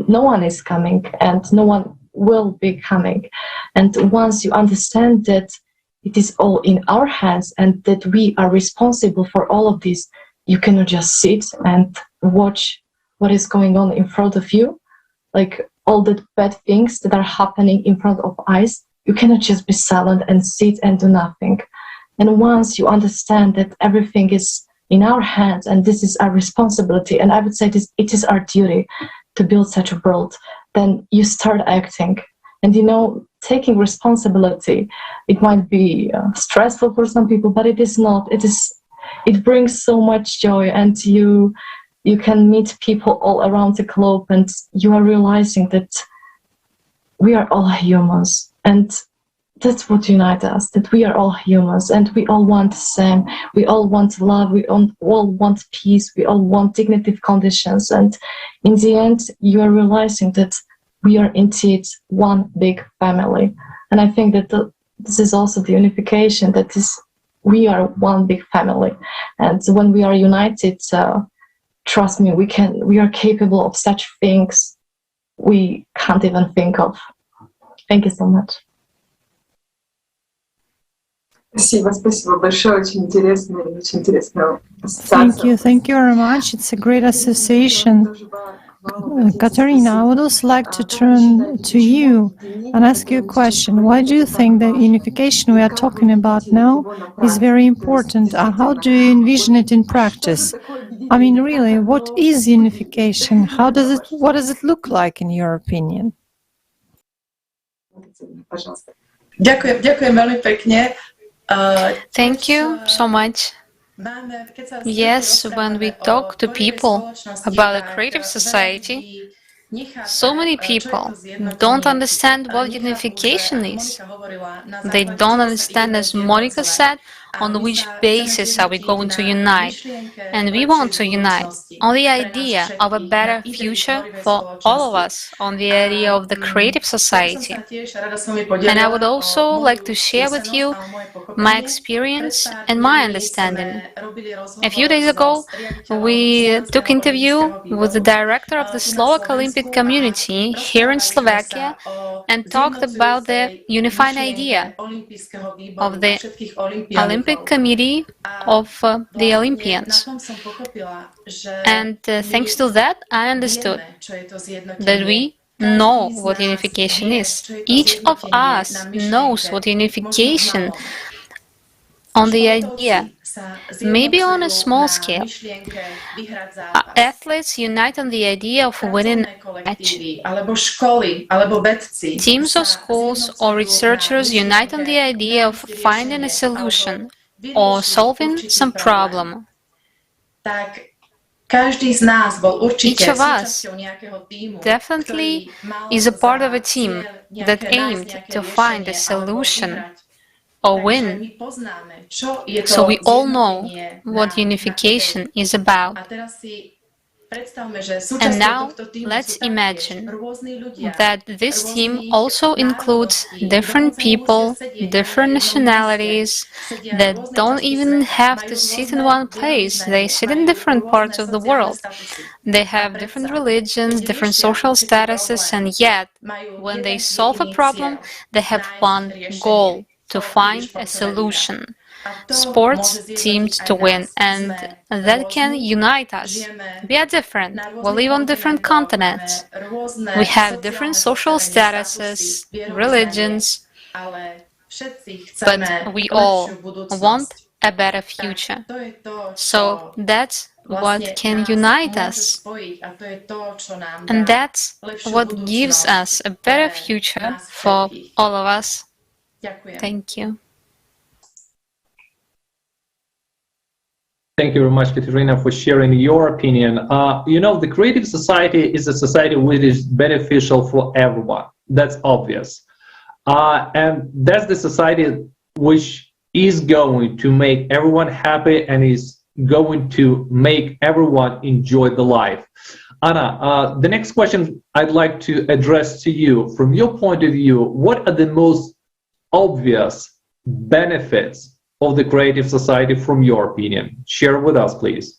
no one is coming, and no one will be coming. And once you understand that it is all in our hands and that we are responsible for all of this, you cannot just sit and watch what is going on in front of you, like all the bad things that are happening in front of eyes. You cannot just be silent and sit and do nothing. And once you understand that everything is in our hands and this is our responsibility, and I would say it is our duty to build such a world, then you start acting. And taking responsibility, it might be stressful for some people, but it is not. It brings so much joy, and you can meet people all around the globe, and you are realizing that we are all humans, and that's what unites us, that we are all humans, and we all want the same. We all want love, we all want peace, we all want dignified conditions, and in the end, you are realizing that we are indeed one big family. And I think that this is also the unification, that we are one big family. And when we are united, trust me, we are capable of such things we can't even think of. Thank you so much. Спасибо большое, очень интересная ассоциация. Thank you very much. It's a great association. Katarína, I would also like to turn to you and ask you a question. Why do you think the unification we are talking about now is very important? How do you envision it in practice? I mean, really, what is unification? What does it look like in your opinion? Ďakujem veľmi pekne. Thank you so much. Yes, when we talk to people about a creative society, so many people don't understand what unification is. They don't understand, as Monika said, on which basis are we going to unite. And we want to unite on the idea of a better future for all of us, on the idea of the creative society. And I would also like to share with you my experience and my understanding. A few days ago, we took interview with the director of the Slovak Olympic community here in Slovakia and talked about the unified idea of the Olympic Committee of the Olympians. And thanks to that, I understood that we know what unification is. Each of us knows what unification on the idea, maybe on a small scale. Athletes unite on the idea of winning a match. Teams of schools or researchers unite on the idea of finding a solution or solving some problem. Each of us definitely is a part of a team that aimed to find a solution or win. So we all know what unification is about. And now let's imagine that this team also includes different people, different nationalities that don't even have to sit in one place. They sit in different parts of the world. They have different religions, different social statuses, and yet when they solve a problem, they have one goal: to find a solution. Sports teams to win, and that can unite us. We are different. We live on different continents. We have different social statuses, religions, but we all want a better future. So that's what can unite us. And that's what gives us a better future for all of us. Thank you. Thank you very much, Katarína, for sharing your opinion. The creative society is a society which is beneficial for everyone. That's obvious. And that's the society which is going to make everyone happy and is going to make everyone enjoy the life. Anna, the next question I'd like to address to you. From your point of view, what are the most obvious benefits of the creative society from your opinion? Share with us, please.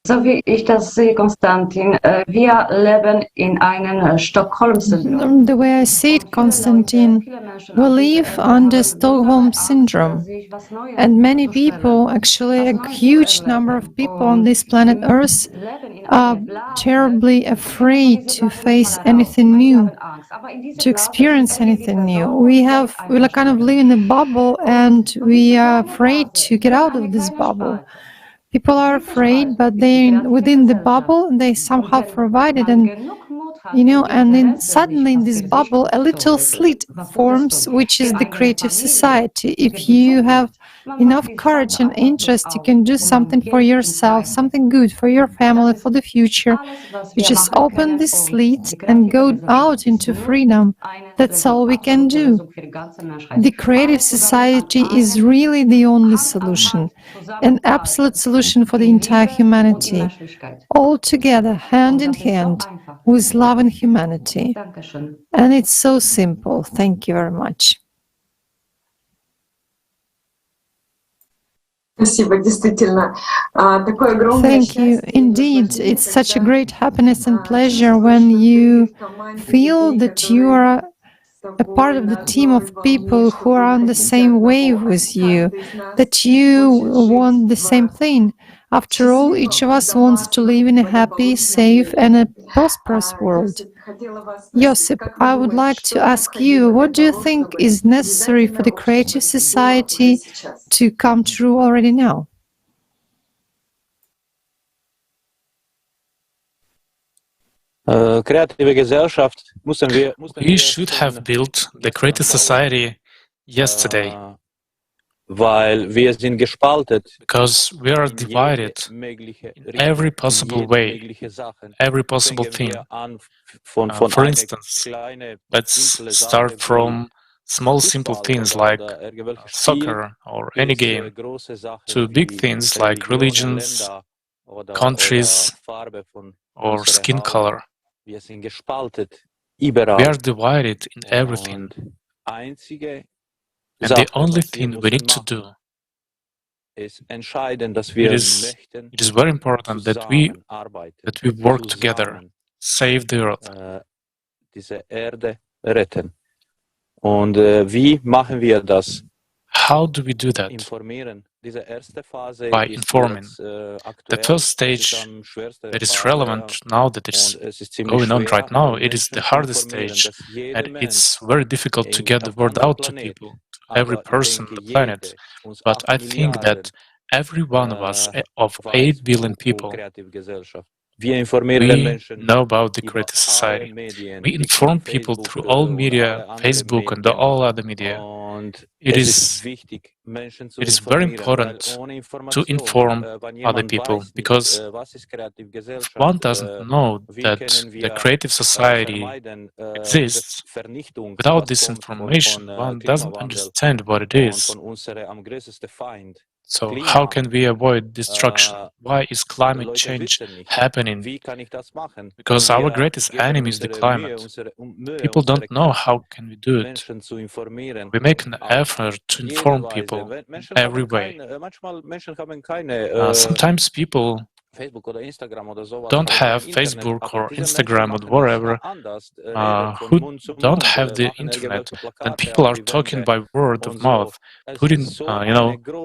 So wie ich das sehe, Konstantin, wir leben in einem Stockholm-Syndrom. The way I see it, Konstantin, we live under Stockholm Syndrome. And many people, actually a huge number of people on this planet Earth, are terribly afraid to face anything new, to experience anything new. We kind of live in a bubble and we are afraid to get out of this bubble. People are afraid, but within the bubble, they somehow provided, and then suddenly in this bubble, a little slit forms, which is the creative society. If you have enough courage and interest, you can do something for yourself, something good for your family, for the future. You just open this slit and go out into freedom. That's all we can do. The creative society is really the only solution, an absolute solution for the entire humanity, all together, hand in hand, with love and humanity. And it's so simple. Thank you very much. Thank you. Indeed, it's such a great happiness and pleasure when you feel that you are a part of the team of people who are on the same wave with you, that you want the same thing. After all, each of us wants to live in a happy, safe, and a prosperous world. Josip, I would like to ask you, what do you think is necessary for the creative society to come true already now? We should have built the creative society yesterday, because we are divided in every possible way, every possible thing. For instance, let's start from small simple things like soccer or any game, to big things like religions, countries, or skin color. We are divided in everything. And the only thing we need to do, it is very important that we work together, save the earth. How do we do that? By informing. The first stage that is relevant now, that is going on right now, it is the hardest stage, and it's very difficult to get the word out to people, to every person on the planet. But I think that every one of us, of 8 billion people, we know about the Creative Society. We inform people through all media, Facebook and all other media. It is very important to inform other people, because if one doesn't know that the Creative Society exists, without this information, one doesn't understand what it is. So how can we avoid destruction? Why is climate change happening? Because our greatest enemy is the climate. People don't know how can we do it. We make an effort to inform people in every way. Sometimes people don't have Facebook or Instagram or whatever, who don't have the internet, and people are talking by word of mouth, putting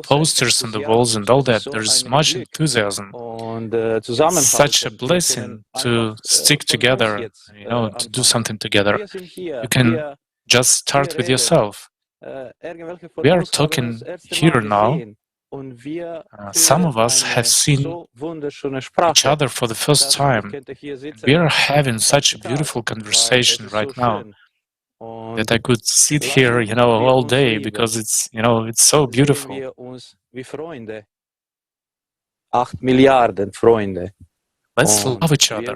posters on the walls and all that. There's much enthusiasm. It's such a blessing to stick together, to do something together. You can just start with yourself. We are talking here now. Some of us have seen each other for the first time. We are having such a beautiful conversation right now that I could sit here, all day, because it's so beautiful. 8 Milliarden Freunde. Let's love each other.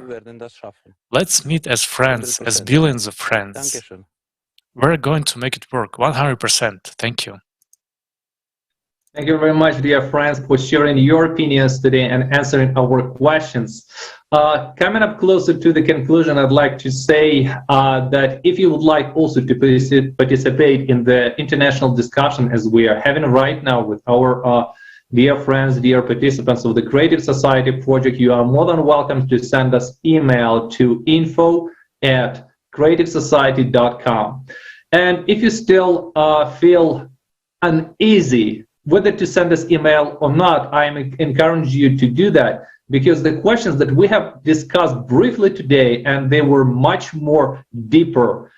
Let's meet as friends, as billions of friends. We're going to make it work 100%. Thank you. Thank you very much, dear friends, for sharing your opinions today and answering our questions. Coming up closer to the conclusion, I'd like to say that if you would like also to participate in the international discussion as we are having right now with our dear friends, dear participants of the Creative Society project, you are more than welcome to send us email to info@creativesociety.com. And if you still feel uneasy whether to send us email or not, I encourage you to do that, because the questions that we have discussed briefly today, and they were much more deeper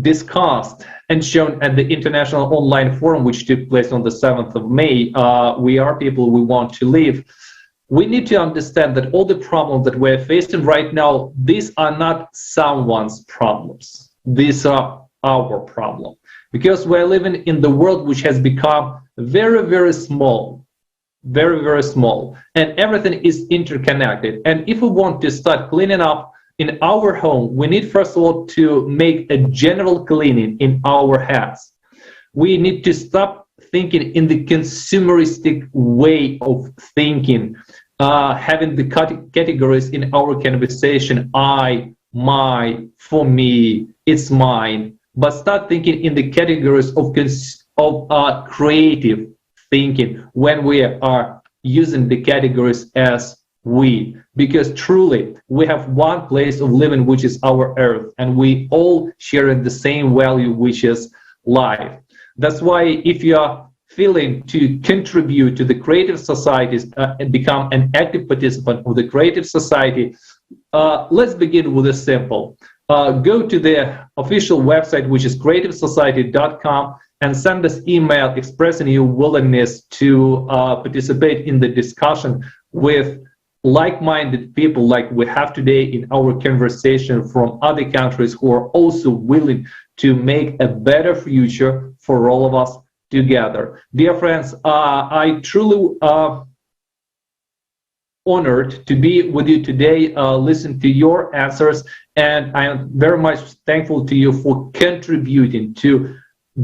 discussed and shown at the International Online Forum, which took place on the 7th of May, We Are People, We Want to Live. We need to understand that all the problems that we're facing right now, these are not someone's problems. These are our problem. Because we're living in the world which has become very, very small, very, very small, and everything is interconnected. And if we want to start cleaning up in our home, we need first of all to make a general cleaning in our heads. We need to stop thinking in the consumeristic way of thinking, having the categories in our conversation, I, my, for me, it's mine. But start thinking in the categories of creative thinking when we are using the categories as we. Because truly, we have one place of living, which is our earth, and we all share the same value, which is life. That's why if you are feeling to contribute to the Creative Societies and become an active participant of the Creative Society, let's begin with a simple. Go to the official website, which is creativesociety.com, and send us email expressing your willingness to participate in the discussion with like-minded people like we have today in our conversation from other countries who are also willing to make a better future for all of us together. Dear friends, I truly honored to be with you today, listen to your answers, and I am very much thankful to you for contributing to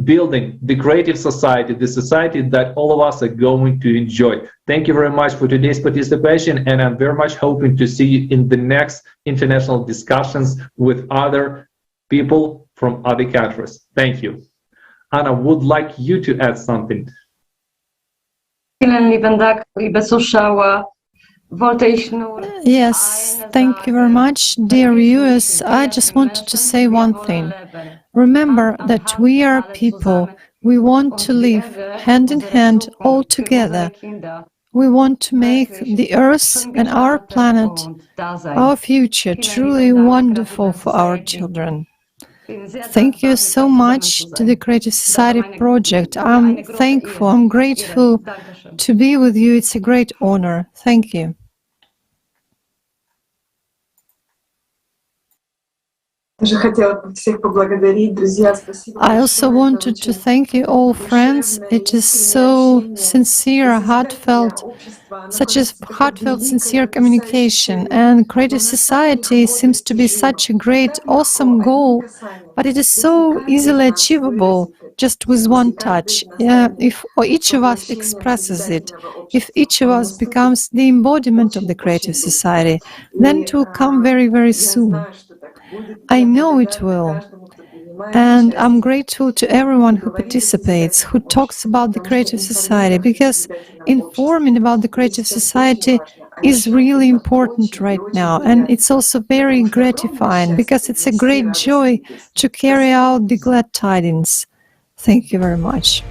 building the Creative Society, the society that all of us are going to enjoy. Thank you very much for today's participation, and I'm very much hoping to see you in the next international discussions with other people from other countries. Thank you. Anna, would like you to add something. Yes, thank you very much. Dear viewers, I just wanted to say one thing. Remember that we are people. We want to live hand in hand all together. We want to make the Earth and our planet, our future, truly wonderful for our children. Thank you so much to the Creative Society project. I'm thankful, I'm grateful to be with you. It's a great honor. Thank you. I also wanted to thank you all, friends. It is so sincere, heartfelt, such a heartfelt, sincere communication. And Creative Society seems to be such a great, awesome goal, but it is so easily achievable just with one touch. If each of us expresses it, if each of us becomes the embodiment of the Creative Society, then it will come very, very soon. I know it will. And I'm grateful to everyone who participates, who talks about the Creative Society, because informing about the Creative Society is really important right now. And it's also very gratifying, because it's a great joy to carry out the glad tidings. Thank you very much.